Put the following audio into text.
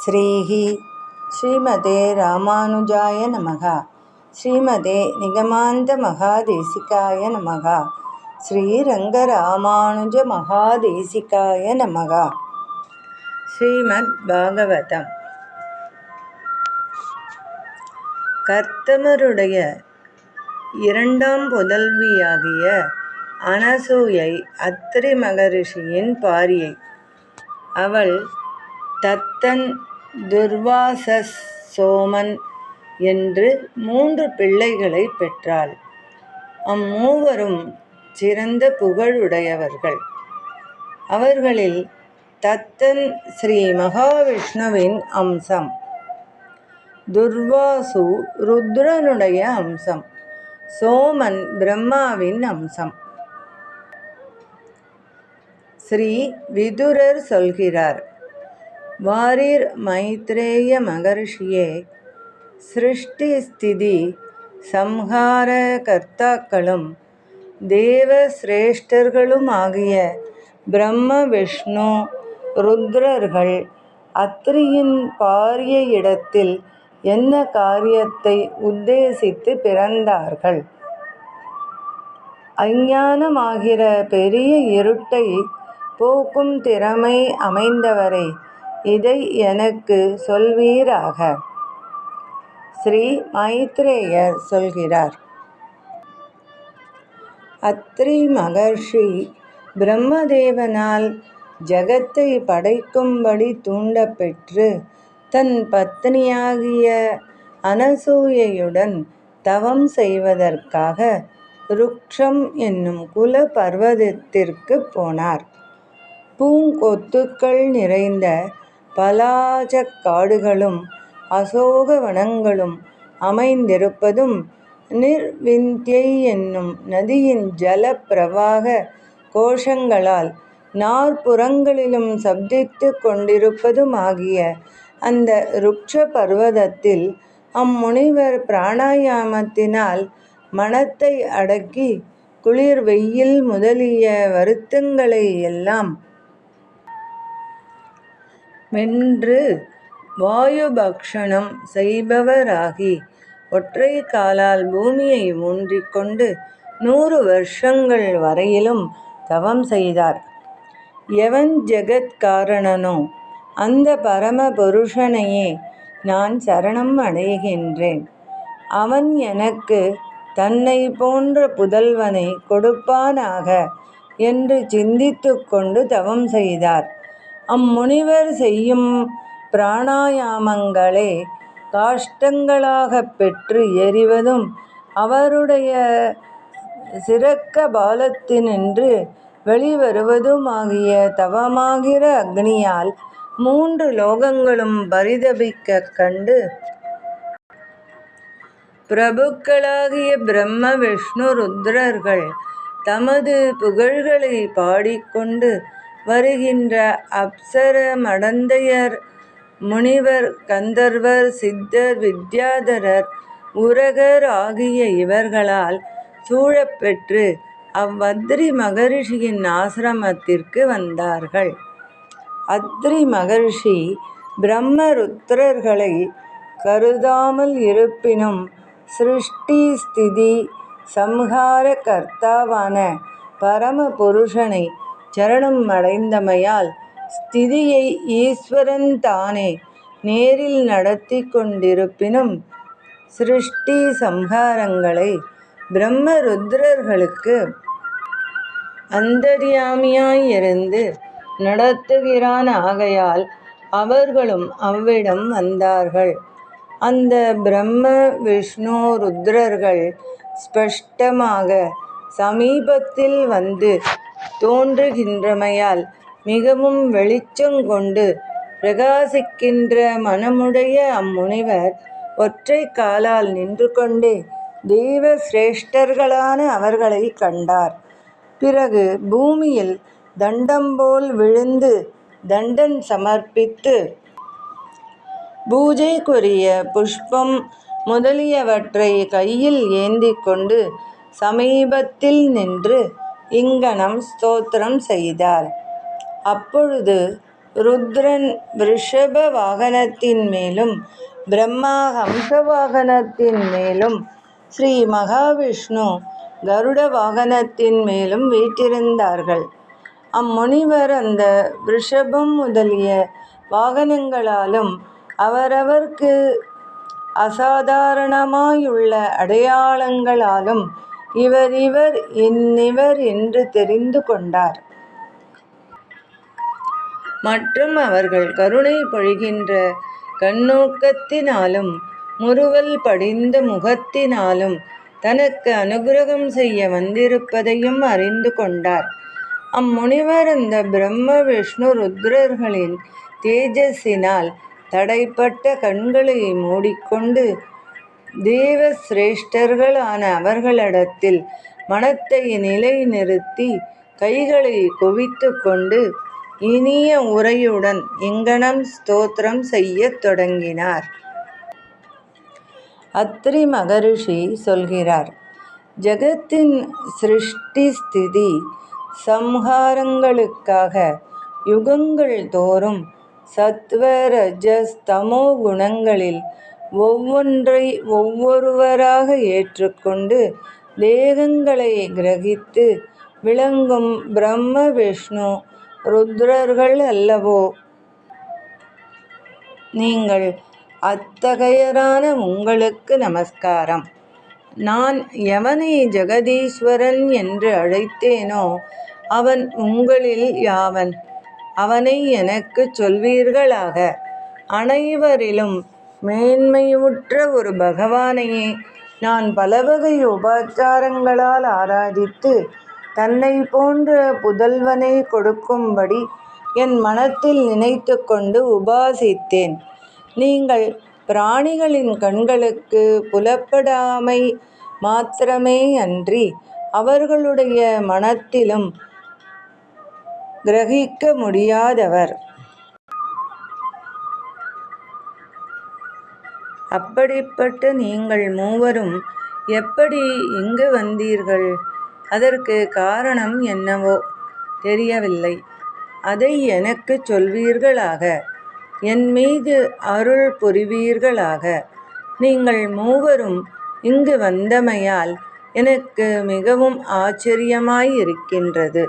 ஸ்ரீஹி ஸ்ரீமதே ராமானுஜாய நமக. ஸ்ரீமதே நிகமாந்த மகாதேசிகாய நமக. ஸ்ரீரங்க ராமானுஜ மகாதேசிகாய நமக. ஸ்ரீமத் பாகவதம். கர்த்தமருடைய இரண்டாம் புதல்வியாகிய அனசூயை அத்ரி மகரிஷியின் பாரியை. அவள் தத்தன், துர்வாசஸ், சோமன் என்று 3 பிள்ளைகளை பெற்றாள். அம்மூவரும் சிறந்த புகழுடையவர்கள். அவர்களில் தத்தன் ஸ்ரீ மகாவிஷ்ணுவின் அம்சம், துர்வாசு ருத்ரனுடைய அம்சம், சோமன் பிரம்மாவின் அம்சம். ஸ்ரீ விதுரர் சொல்கிறார், வாரீர் மைத்ரேய மகர்ஷியே, சிருஷ்டி ஸ்திதி சம்ஹார கர்த்தாக்களும் தேவ சிரேஷ்டர்களுமாகிய பிரம்ம விஷ்ணு ருத்ரர்கள் அத்ரியின் பாரியையிடத்தில் என்ன காரியத்தை உத்தேசித்து பிறந்தார்கள்? அஞ்ஞானமாகிற பெரிய இருட்டை போக்கும் திறமை அமைந்தவரே, இதை எனக்கு சொல்வீராக. ஸ்ரீ மைத்ரேயர் சொல்கிறார், அத்ரி மகர்ஷி பிரம்மதேவனால் ஜகத்தை படைக்கும்படி தூண்டப்பெற்று தன் பத்னியாகிய அனசூயையுடன் தவம் செய்வதற்காக ருக்ஷம் என்னும் குல பர்வதத்திற்கு போனார். பூங்கொத்துக்கள் நிறைந்த பலாசக் காடுகளும் அசோக வனங்களும் அமைந்திருப்பதும், நிர்விந்த்யை என்னும் நதியின் ஜல பிரவாக கோஷங்களால் நாற்புறங்களிலும் சப்தித்து கொண்டிருப்பதுமாகிய அந்த ருக்ஷ பர்வதத்தில் அம்முனிவர் பிராணாயாமத்தினால் மனத்தை அடக்கி குளிர் வெயில் முதலிய வருத்தங்களை எல்லாம் வென்று வாயுபக்ஷணம் செய்பவராகி ஒற்றை காலால் பூமியை ஊன்றிக்கொண்டு 100 வருஷங்கள் வரையிலும் தவம் செய்தார். எவன் ஜெகத் காரணனோ அந்த பரம புருஷனையே நான் சரணம் அடைகின்றேன். அவன் எனக்கு தன்னை போன்ற புதல்வனை கொடுப்பானாக என்று சிந்தித்து கொண்டு தவம் செய்தார். அம்முனிவர் செய்யும் பிராணாயாமங்களே காஷ்டங்களாகப் பெற்று எரிவதும், அவருடைய சிரக்க பாலத்தினின்று வெளிவருவதுமாகிய தவமாகிற அக்னியால் 3 லோகங்களும் பரிதபிக்கக் கண்டு, பிரபுக்களாகிய பிரம்ம விஷ்ணு ருத்ரர்கள் தமது புகழ்களை பாடிக்கொண்டு வருகின்ற அப்சர மடந்தையர், முனிவர், கந்தர்வர், சித்தர், வித்யாதரர், உரகர் ஆகிய இவர்களால் சூழப்பெற்று அவ்வத்ரி மகரிஷியின் ஆசிரமத்திற்கு வந்தார்கள். அத்ரி மகர்ஷி பிரம்ம ருத்ரர்களை கருதாமல் இருப்பினும் சிருஷ்டி ஸ்திதி சம்ஹார கர்த்தாவான பரம புருஷனை சரணம் அடைந்தமையால் ஸ்திதியை ஈஸ்வரன் தானே நேரில் நடத்தி கொண்டிருப்பினும் சிருஷ்டி சம்ஹாரங்களை பிரம்ம ருத்ரர்களுக்கு அந்தர்யாமியாயிருந்து நடத்துகிறான். ஆகையால் அவர்களும் அவ்விடம் வந்தார்கள். அந்த பிரம்ம விஷ்ணு ருத்ரர்கள் ஸ்பஷ்டமாக சமீபத்தில் வந்து தோன்றுகின்றமையால் மிகவும் வெளிச்சங்கொண்டு பிரகாசிக்கின்ற மனமுடைய அம்முனிவர் ஒற்றை காலால் நின்று கொண்டே தெய்வ சிரேஷ்டர்களான அவர்களை கண்டார். பிறகு பூமியில் தண்டம்போல் விழுந்து தண்டன் சமர்ப்பித்து பூஜைக்குரிய புஷ்பம் முதலியவற்றை கையில் ஏந்தி கொண்டு சமீபத்தில் நின்று இங்கனம் ஸ்தோத்திரம் செய்தார். அப்பொழுது ருத்ரன் விருஷப வாகனத்தின் மேலும் பிரம்மா ஹம்ச வாகனத்தின் மேலும் ஸ்ரீ மகாவிஷ்ணு கருட வாகனத்தின் மேலும் வீற்றிருந்தார்கள். அம்முனிவர் அந்த விருஷபம் முதலிய வாகனங்களாலும் அவரவர்க்கு அசாதாரணமாயுள்ள அடையாளங்களாலும் இவர் இன்னிவர் என்று தெரிந்து கொண்டார். மற்றும் அவர்கள் கருணை பொழிகின்ற கண்ணோக்கத்தினாலும் முறுவல் படிந்த முகத்தினாலும் தனக்கு அனுக்கிரகம் செய்ய வந்திருப்பதையும் அறிந்து கொண்டார். அம்முனிவர் அந்த பிரம்ம விஷ்ணு ருத்ரர்களின் தேஜஸினால் தடைப்பட்ட கண்களை மூடிக்கொண்டு தேவ சிரேஷ்டர்களான அவர்களிடத்தில் மனத்தை நிலை நிறுத்தி கைகளை குவித்து கொண்டு இனிய உரையுடன் இங்ஙனம் ஸ்தோத்திரம் செய்யத் தொடங்கினார். அத்ரி மகரிஷி சொல்கிறார். ஜகத்தின் சிருஷ்டி ஸ்திதி சம்ஹாரங்களுக்காக யுகங்கள் தோறும் சத்வ ரஜஸ் தமோ குணங்களில் ஒவ்வொன்றை ஒவ்வொருவராக ஏற்றுக்கொண்டு தேகங்களை கிரகித்து விளங்கும் பிரம்ம விஷ்ணு ருத்ரர்கள் அல்லவோ நீங்கள்? அத்தகையரான உங்களுக்கு நமஸ்காரம். நான் எவனை ஜெகதீஸ்வரன் என்று அழைத்தேனோ அவன் உங்களில் யாவன்? அவனை எனக்குச் சொல்வீர்களாக. அனைவரிலும் மேன்மையுற்ற ஒரு பகவானையே நான் பலவகை உபச்சாரங்களால் ஆராதித்து தன்னை போன்ற புதல்வனை கொடுக்கும்படி என் மனத்தில் நினைத்து கொண்டு உபாசித்தேன். நீங்கள் பிராணிகளின் கண்களுக்கு புலப்படாமை மாத்திரமே அன்றி அவர்களுடைய மனத்திலும் கிரகிக்க முடியாதவர். அப்படிப்பட்ட நீங்கள் மூவரும் எப்படி இங்கு வந்தீர்கள்? அதற்கு காரணம் என்னவோ தெரியவில்லை. அதை எனக்குச் சொல்வீர்களாக. என் மீது அருள் புரிவீர்களாக. நீங்கள் மூவரும் இங்கு வந்தமையால் எனக்கு மிகவும் ஆச்சரியமாயிருக்கின்றது.